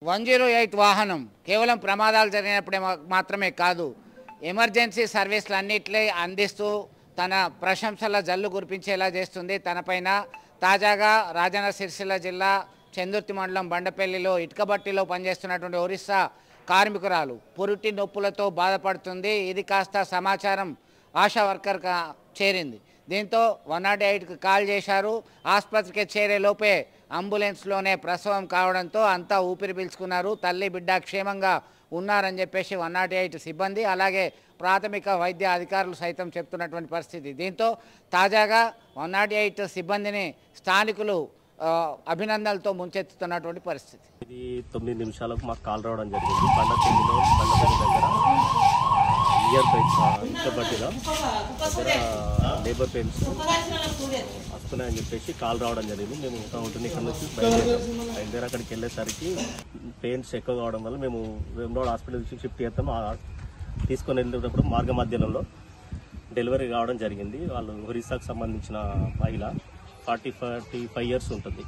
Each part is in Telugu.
108 వాహనం కేవలం ప్రమాదాలు జరిగినప్పుడే మాత్రమే కాదు, ఎమర్జెన్సీ సర్వీసులు అన్నింటినీ అందిస్తూ తన ప్రశంసల జల్లు కురిపించేలా చేస్తుంది. తనపైన తాజాగా రాజన్న సిరిసిల్ల జిల్లా చందుర్తి మండలం బండపల్లిలో ఇటుకబట్టిలో పనిచేస్తున్నటువంటి ఒరిస్సా కార్మికురాలు పురుటి నొప్పులతో బాధపడుతుంది. ఇది కాస్త సమాచారం ఆశా వర్కర్ చేరింది. దీంతో 108కి కాల్ చేశారు. ఆసుపత్రికి చేరే లోపే అంబులెన్స్లోనే ప్రసవం కావడంతో అంతా ఊపిరి పీల్చుకున్నారు. తల్లి బిడ్డ క్షేమంగా ఉన్నారని చెప్పేసి 108 సిబ్బంది అలాగే ప్రాథమిక వైద్య అధికారులు సైతం చెప్తున్నటువంటి పరిస్థితి. దీంతో తాజాగా 108 సిబ్బందిని స్థానికులు అభినందనలతో ముంచెత్తుతున్నటువంటి పరిస్థితి. ఇది 9 నిమిషాలకు మాకు కాల్ రావడం జరిగింది. బండపల్లి దగ్గర ఇయర్ పెయిన్స్ ఇటుకబట్టిలో దగ్గర లేబర్ పెయిన్స్ వస్తున్నాయని చెప్పేసి కాల్ రావడం జరిగింది. మేము ఉంటుంది ఇక్కడ నుంచి బయలుదేరి అక్కడికి వెళ్ళేసరికి పెయిన్స్ ఎక్కువ కావడం వల్ల మేము వేములవాడ హాస్పిటల్ షిఫ్ట్ చేస్తాము. తీసుకొని వెళ్ళేటప్పుడు మార్గ మధ్యలో డెలివరీ కావడం జరిగింది. వాళ్ళు ఒరిస్సాకు సంబంధించిన మహిళ 45 ఇయర్స్ ఉంటుంది.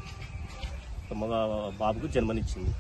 మగ బాబుకు జన్మనిచ్చింది.